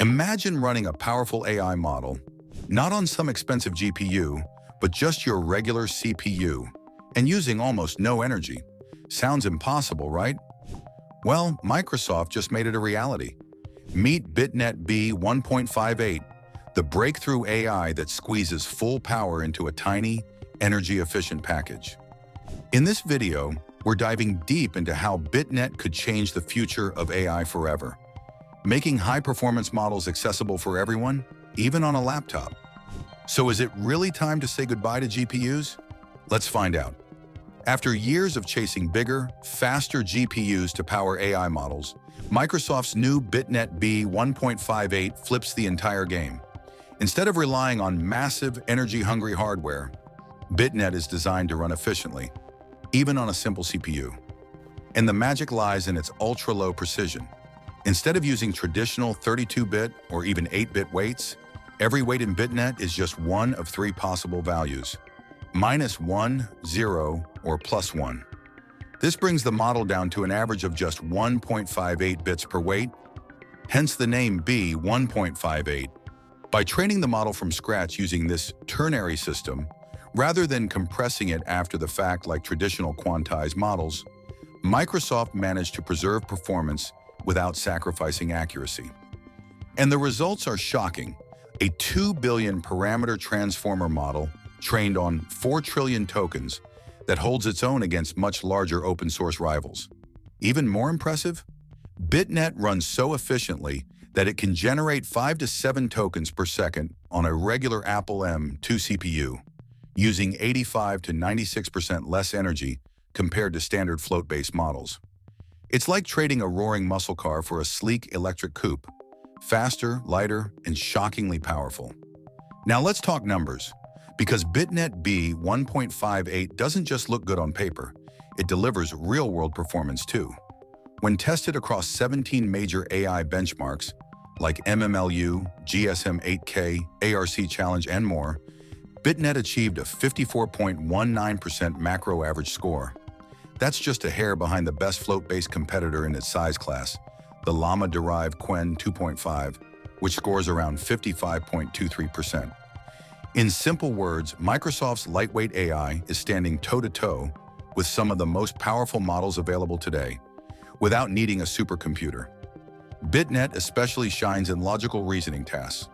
Imagine running a powerful AI model, not on some expensive GPU, but just your regular CPU, and using almost no energy. Sounds impossible, right? Well, Microsoft just made it a reality. Meet BitNet B1.58, the breakthrough AI that squeezes full power into a tiny, energy-efficient package. In this video, we're diving deep into how BitNet could change the future of AI forever, making high-performance models accessible for everyone, even on a laptop. So is it really time to say goodbye to GPUs? Let's find out. After years of chasing bigger, faster GPUs to power AI models, Microsoft's new BitNet B1.58 flips the entire game. Instead of relying on massive, energy-hungry hardware, BitNet is designed to run efficiently, even on a simple CPU. And the magic lies in its ultra-low precision. Instead of using traditional 32-bit or even 8-bit weights, every weight in BitNet is just one of three possible values: -1, 0, or +1. This brings the model down to an average of just 1.58 bits per weight, hence the name B1.58. By training the model from scratch using this ternary system, rather than compressing it after the fact like traditional quantized models, Microsoft managed to preserve performance without sacrificing accuracy. And the results are shocking. A 2 billion parameter transformer model trained on 4 trillion tokens that holds its own against much larger open-source rivals. Even more impressive, BitNet runs so efficiently that it can generate 5 to 7 tokens per second on a regular Apple M2 CPU, using 85 to 96% less energy compared to standard float-based models. It's like trading a roaring muscle car for a sleek electric coupe, faster, lighter, and shockingly powerful. Now let's talk numbers, because BitNet B1.58 doesn't just look good on paper, it delivers real-world performance too. When tested across 17 major AI benchmarks, like MMLU, GSM-8K, ARC Challenge, and more, BitNet achieved a 54.19% macro average score. That's just a hair behind the best float-based competitor in its size class, the Llama-derived Qwen 2.5, which scores around 55.23%. In simple words, Microsoft's lightweight AI is standing toe-to-toe with some of the most powerful models available today, without needing a supercomputer. BitNet especially shines in logical reasoning tasks.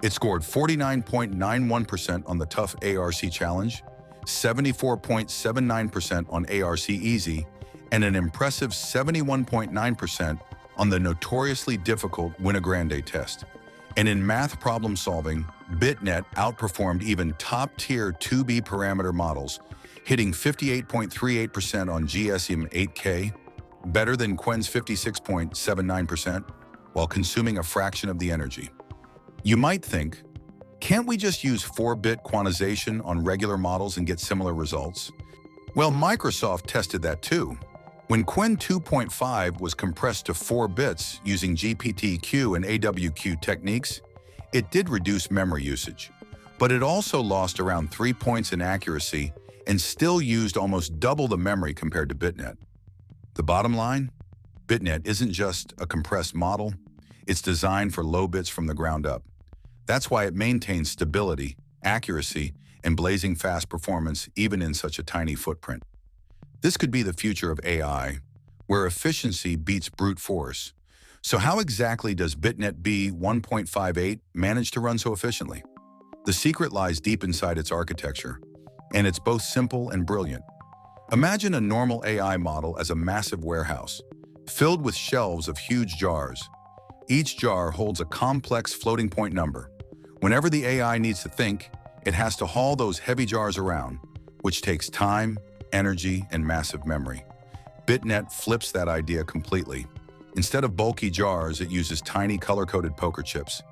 It scored 49.91% on the tough ARC Challenge, 74.79% on ARC Easy, and an impressive 71.9% on the notoriously difficult Winogrande test. And in math problem solving, BitNet outperformed even top-tier 2B parameter models, hitting 58.38% on GSM-8K, better than Qwen's 56.79%, while consuming a fraction of the energy. You might think, can't we just use 4-bit quantization on regular models and get similar results? Well, Microsoft tested that too. When Qwen 2.5 was compressed to 4 bits using GPT-Q and AWQ techniques, it did reduce memory usage, but it also lost around 3 points in accuracy and still used almost double the memory compared to BitNet. The bottom line? BitNet isn't just a compressed model, it's designed for low bits from the ground up. That's why it maintains stability, accuracy, and blazing fast performance even in such a tiny footprint. This could be the future of AI, where efficiency beats brute force. So how exactly does BitNet B1.58 manage to run so efficiently? The secret lies deep inside its architecture, and it's both simple and brilliant. Imagine a normal AI model as a massive warehouse, filled with shelves of huge jars. Each jar holds a complex floating point number. Whenever the AI needs to think, it has to haul those heavy jars around, which takes time, energy, and massive memory. BitNet flips that idea completely. Instead of bulky jars, it uses tiny color-coded poker chips.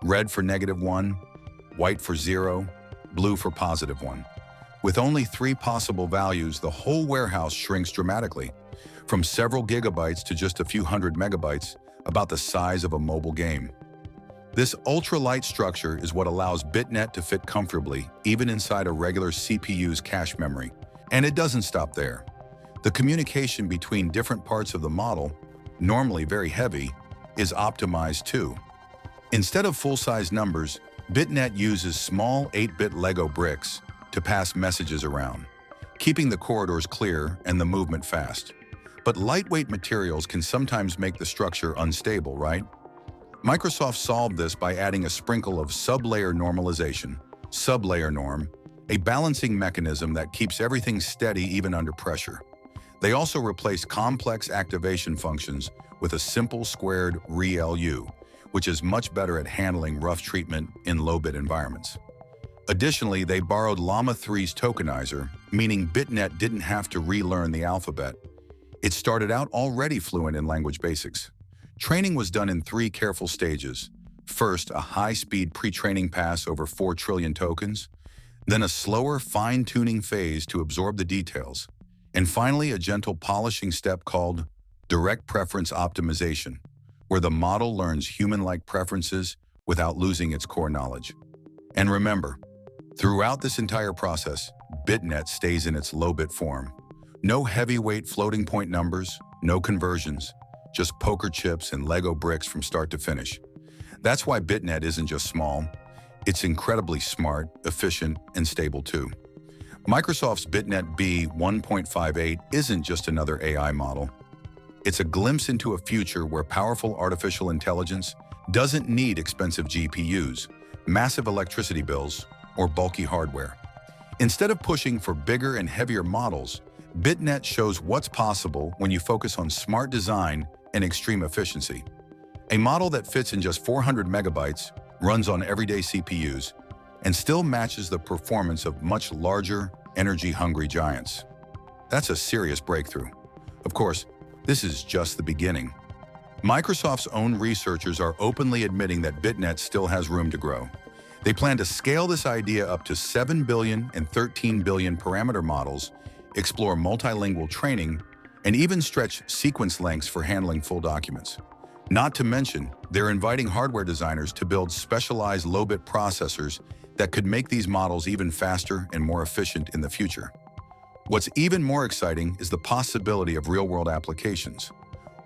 Red for -1, white for 0, blue for +1. With only 3 possible values, the whole warehouse shrinks dramatically, from several gigabytes to just a few hundred megabytes, about the size of a mobile game. This ultra-light structure is what allows BitNet to fit comfortably, even inside a regular CPU's cache memory. And it doesn't stop there. The communication between different parts of the model, normally very heavy, is optimized too. Instead of full-size numbers, BitNet uses small 8-bit Lego bricks to pass messages around, keeping the corridors clear and the movement fast. But lightweight materials can sometimes make the structure unstable, right? Microsoft solved this by adding a sprinkle of sublayer normalization, sublayer norm, a balancing mechanism that keeps everything steady even under pressure. They also replaced complex activation functions with a simple squared ReLU, which is much better at handling rough treatment in low-bit environments. Additionally, they borrowed Llama 3's tokenizer, meaning BitNet didn't have to relearn the alphabet. It started out already fluent in language basics. Training was done in 3 careful stages. First, a high-speed pre-training pass over 4 trillion tokens, then a slower fine-tuning phase to absorb the details, and finally a gentle polishing step called direct preference optimization, where the model learns human-like preferences without losing its core knowledge. And remember, throughout this entire process, BitNet stays in its low-bit form. No heavyweight floating point numbers, no conversions, just poker chips and Lego bricks from start to finish. That's why BitNet isn't just small, it's incredibly smart, efficient, and stable too. Microsoft's BitNet B1.58 isn't just another AI model. It's a glimpse into a future where powerful artificial intelligence doesn't need expensive GPUs, massive electricity bills, or bulky hardware. Instead of pushing for bigger and heavier models, BitNet shows what's possible when you focus on smart design and extreme efficiency. A model that fits in just 400 megabytes, runs on everyday CPUs, and still matches the performance of much larger, energy-hungry giants. That's a serious breakthrough. Of course, this is just the beginning. Microsoft's own researchers are openly admitting that BitNet still has room to grow. They plan to scale this idea up to 7 billion and 13 billion parameter models, explore multilingual training, and even stretch sequence lengths for handling full documents. Not to mention, they're inviting hardware designers to build specialized low-bit processors that could make these models even faster and more efficient in the future. What's even more exciting is the possibility of real-world applications.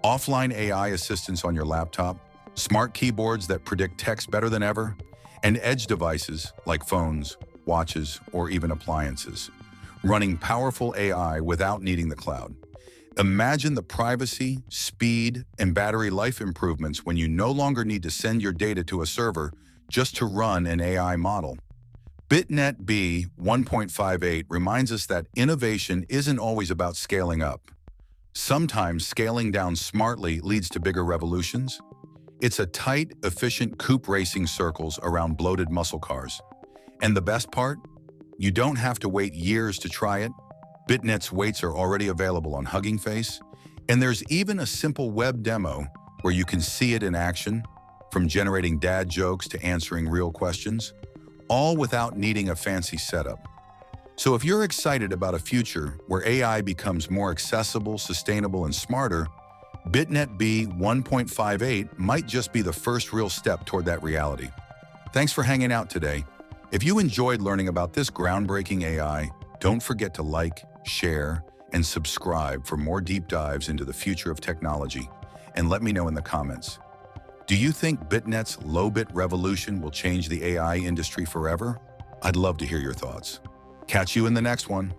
Offline AI assistants on your laptop, smart keyboards that predict text better than ever, and edge devices like phones, watches, or even appliances, running powerful AI without needing the cloud. Imagine the privacy, speed, and battery life improvements when you no longer need to send your data to a server just to run an AI model. BitNet B1.58 reminds us that innovation isn't always about scaling up. Sometimes scaling down smartly leads to bigger revolutions. It's a tight, efficient coupe racing circles around bloated muscle cars. And the best part? You don't have to wait years to try it. BitNet's weights are already available on Hugging Face, and there's even a simple web demo where you can see it in action, from generating dad jokes to answering real questions, all without needing a fancy setup. So if you're excited about a future where AI becomes more accessible, sustainable, and smarter, BitNet B1.58 might just be the first real step toward that reality. Thanks for hanging out today. If you enjoyed learning about this groundbreaking AI, don't forget to like, share, and subscribe for more deep dives into the future of technology. And let me know in the comments. Do you think BitNet's low-bit revolution will change the AI industry forever? I'd love to hear your thoughts. Catch you in the next one.